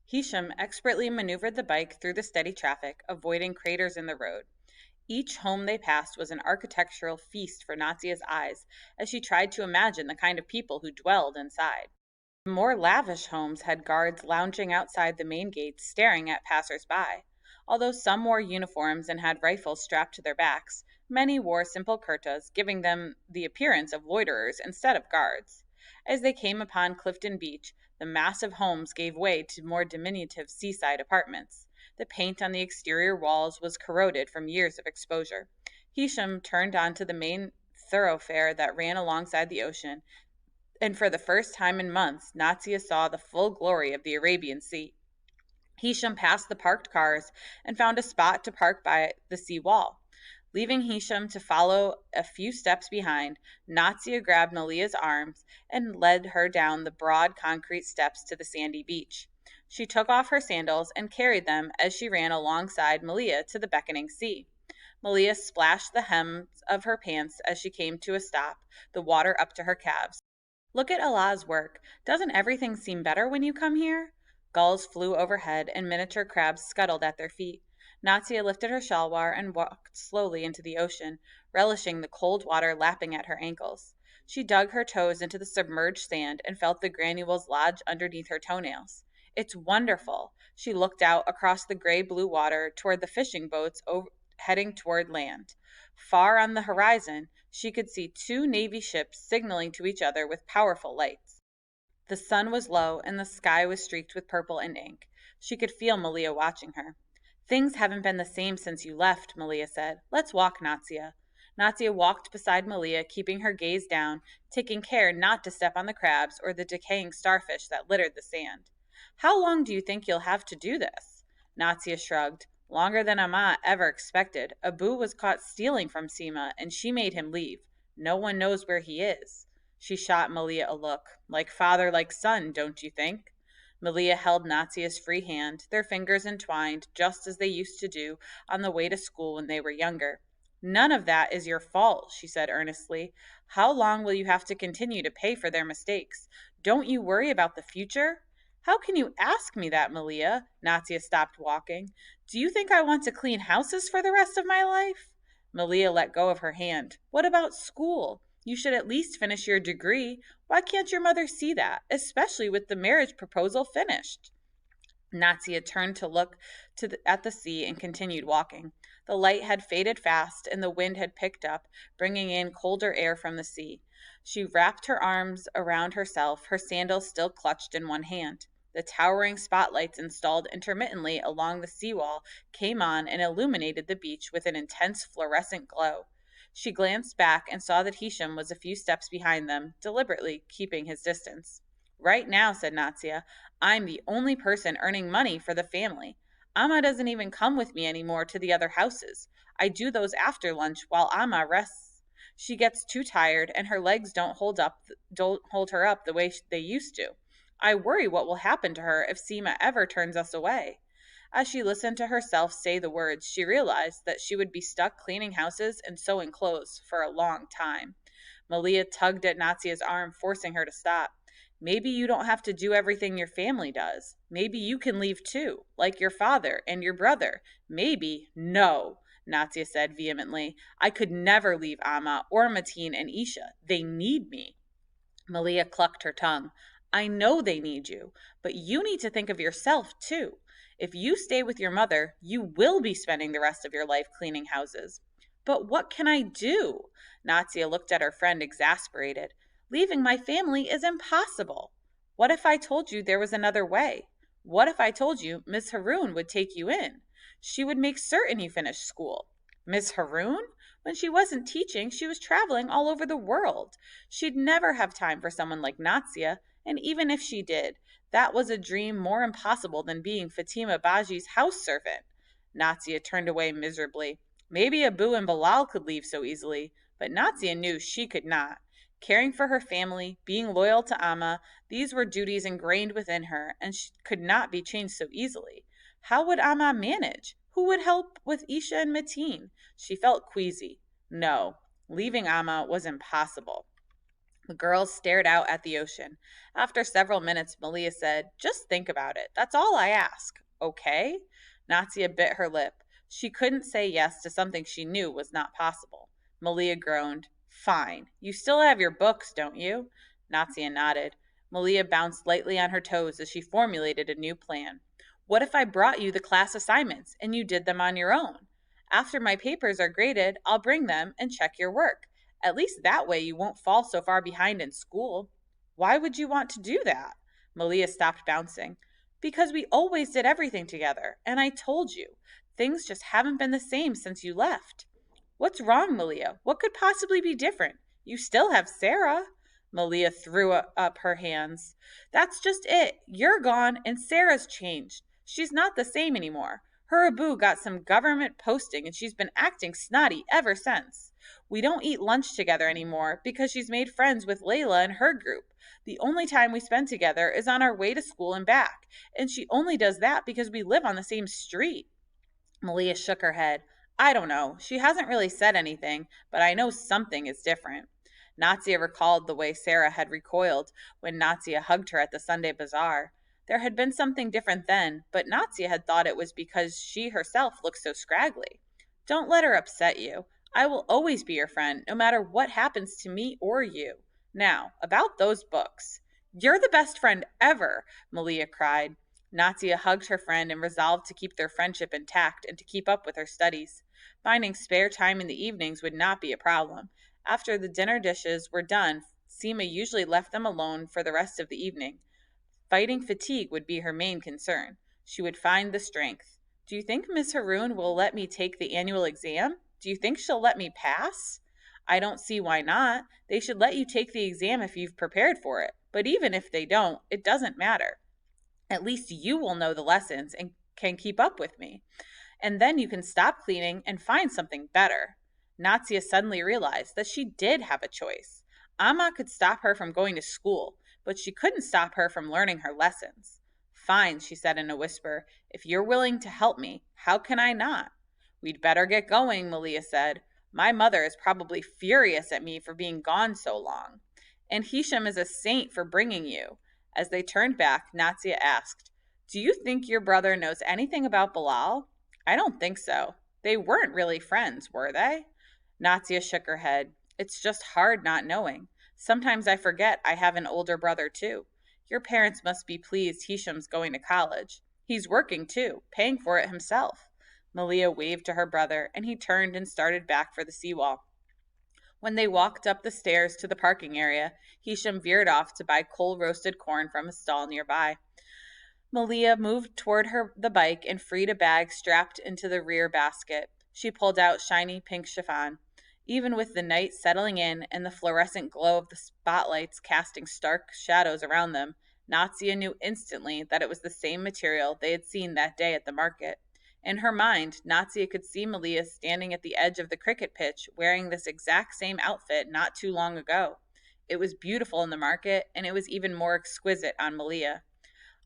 Hisham expertly maneuvered the bike through the steady traffic, avoiding craters in the road. Each home they passed was an architectural feast for Natsia's eyes as she tried to imagine the kind of people who dwelled inside. The more lavish homes had guards lounging outside the main gates staring at passers-by. Although some wore uniforms and had rifles strapped to their backs, many wore simple kurtas, giving them the appearance of loiterers instead of guards. As they came upon Clifton Beach, the massive homes gave way to more diminutive seaside apartments. The paint on the exterior walls was corroded from years of exposure. Hisham turned onto the main thoroughfare that ran alongside the ocean, and for the first time in months, Natsia saw the full glory of the Arabian Sea. Hisham passed the parked cars and found a spot to park by the sea wall. Leaving Hisham to follow a few steps behind, Natsia grabbed Malia's arms and led her down the broad concrete steps to the sandy beach. She took off her sandals and carried them as she ran alongside Malia to the beckoning sea. Malia splashed the hems of her pants as she came to a stop, the water up to her calves. Look at Allah's work. Doesn't everything seem better when you come here? Gulls flew overhead and miniature crabs scuttled at their feet. Natia lifted her shalwar and walked slowly into the ocean, relishing the cold water lapping at her ankles. She dug her toes into the submerged sand and felt the granules lodge underneath her toenails. It's wonderful. She looked out across the gray-blue water toward the fishing boats heading toward land. Far on the horizon, she could see two Navy ships signaling to each other with powerful lights. The sun was low and the sky was streaked with purple and ink. She could feel Malia watching her. Things haven't been the same since you left, Malia said. Let's walk, Natsia. Natsia walked beside Malia, keeping her gaze down, taking care not to step on the crabs or the decaying starfish that littered the sand. How long do you think you'll have to do this? Natsia shrugged. Longer than Amma ever expected. Abu was caught stealing from Seema, and she made him leave. No one knows where he is. She shot Malia a look. Like father, like son, don't you think? Malia held Natsia's free hand, their fingers entwined, just as they used to do on the way to school when they were younger. None of that is your fault, she said earnestly. How long will you have to continue to pay for their mistakes? Don't you worry about the future? How can you ask me that, Malia? Natsia stopped walking. Do you think I want to clean houses for the rest of my life? Malia let go of her hand. What about school? You should at least finish your degree. Why can't your mother see that, especially with the marriage proposal finished? Natsia turned to look at the sea and continued walking. The light had faded fast and the wind had picked up, bringing in colder air from the sea. She wrapped her arms around herself, her sandals still clutched in one hand. The towering spotlights installed intermittently along the seawall came on and illuminated the beach with an intense fluorescent glow. She glanced back and saw that Hisham was a few steps behind them, deliberately keeping his distance. Right now, said Natsia, I'm the only person earning money for the family. Amma doesn't even come with me anymore to the other houses. I do those after lunch while Amma rests. She gets too tired and her legs don't hold her up the way they used to. I worry what will happen to her if Seema ever turns us away. As she listened to herself say the words, she realized that she would be stuck cleaning houses and sewing clothes for a long time. Malia tugged at Natsia's arm, forcing her to stop. Maybe you don't have to do everything your family does. Maybe you can leave too, like your father and your brother. Maybe. No, Natsia said vehemently. I could never leave Amma or Mateen and Isha. They need me. Malia clucked her tongue. I know they need you, but you need to think of yourself too. If you stay with your mother, you will be spending the rest of your life cleaning houses. But what can I do? Natsia looked at her friend exasperated. Leaving my family is impossible. What if I told you there was another way? What if I told you Miss Haroon would take you in? She would make certain you finished school. Miss Haroon? When she wasn't teaching, she was traveling all over the world. She'd never have time for someone like Natsia, and even if she did, that was a dream more impossible than being Fatima Baji's house servant. Natsia turned away miserably. Maybe Abu and Bilal could leave so easily, but Natsia knew she could not. Caring for her family, being loyal to Amma, these were duties ingrained within her and could not be changed so easily. How would Amma manage? Who would help with Isha and Mateen? She felt queasy. No, leaving Amma was impossible. The girls stared out at the ocean. After several minutes, Malia said, "Just think about it. That's all I ask. Okay?" Natia bit her lip. She couldn't say yes to something she knew was not possible. Malia groaned. "Fine. You still have your books, don't you?" Natia nodded. Malia bounced lightly on her toes as she formulated a new plan. "What if I brought you the class assignments and you did them on your own? After my papers are graded, I'll bring them and check your work. At least that way you won't fall so far behind in school." "Why would you want to do that?" Malia stopped bouncing. "Because we always did everything together, and I told you, things just haven't been the same since you left." "What's wrong, Malia? What could possibly be different? You still have Sarah." Malia threw up her hands. "That's just it. You're gone, and Sarah's changed. She's not the same anymore. Her Abu got some government posting, and she's been acting snotty ever since. We don't eat lunch together anymore because she's made friends with Layla and her group. The only time we spend together is on our way to school and back, and she only does that because we live on the same street." Malia shook her head. "I don't know. She hasn't really said anything, but I know something is different." Natia recalled the way Sarah had recoiled when Natia hugged her at the Sunday bazaar. There had been something different then, but Natia had thought it was because she herself looked so scraggly. "Don't let her upset you. I will always be your friend, no matter what happens to me or you. Now, about those books." "You're the best friend ever," Malia cried. Natia hugged her friend and resolved to keep their friendship intact and to keep up with her studies. Finding spare time in the evenings would not be a problem. After the dinner dishes were done, Seema usually left them alone for the rest of the evening. Fighting fatigue would be her main concern. She would find the strength. "Do you think Miss Haroon will let me take the annual exam? Do you think she'll let me pass?" "I don't see why not. They should let you take the exam if you've prepared for it. But even if they don't, it doesn't matter. At least you will know the lessons and can keep up with me. And then you can stop cleaning and find something better." Natia suddenly realized that she did have a choice. Amma could stop her from going to school, but she couldn't stop her from learning her lessons. "Fine," she said in a whisper. "If you're willing to help me, how can I not?" "We'd better get going," Malia said. "My mother is probably furious at me for being gone so long. And Hisham is a saint for bringing you." As they turned back, Natia asked, "Do you think your brother knows anything about Bilal?" "I don't think so. They weren't really friends, were they?" Natia shook her head. "It's just hard not knowing. Sometimes I forget I have an older brother, too. Your parents must be pleased Hisham's going to college. He's working, too, paying for it himself." Malia waved to her brother, and he turned and started back for the seawall. When they walked up the stairs to the parking area, Hisham veered off to buy cold-roasted corn from a stall nearby. Malia moved toward the bike and freed a bag strapped into the rear basket. She pulled out shiny pink chiffon. Even with the night settling in and the fluorescent glow of the spotlights casting stark shadows around them, Natia knew instantly that it was the same material they had seen that day at the market. In her mind, Natia could see Malia standing at the edge of the cricket pitch wearing this exact same outfit not too long ago. It was beautiful in the market, and it was even more exquisite on Malia.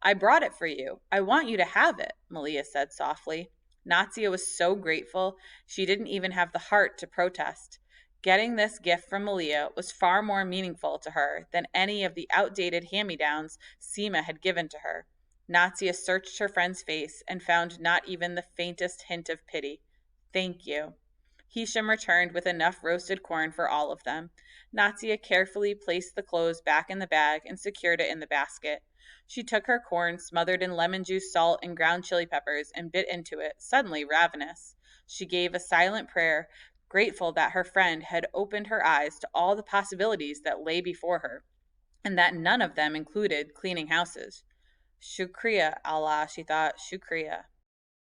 "I brought it for you. I want you to have it," Malia said softly. Natia was so grateful she didn't even have the heart to protest. Getting this gift from Malia was far more meaningful to her than any of the outdated hand-me-downs Seema had given to her. Natia searched her friend's face and found not even the faintest hint of pity. "Thank you." Hisham returned with enough roasted corn for all of them. Natia carefully placed the clothes back in the bag and secured it in the basket. She took her corn, smothered in lemon juice, salt, and ground chili peppers, and bit into it, suddenly ravenous. She gave a silent prayer, grateful that her friend had opened her eyes to all the possibilities that lay before her, and that none of them included cleaning houses. "Shukriya, Allah," she thought, "Shukriya."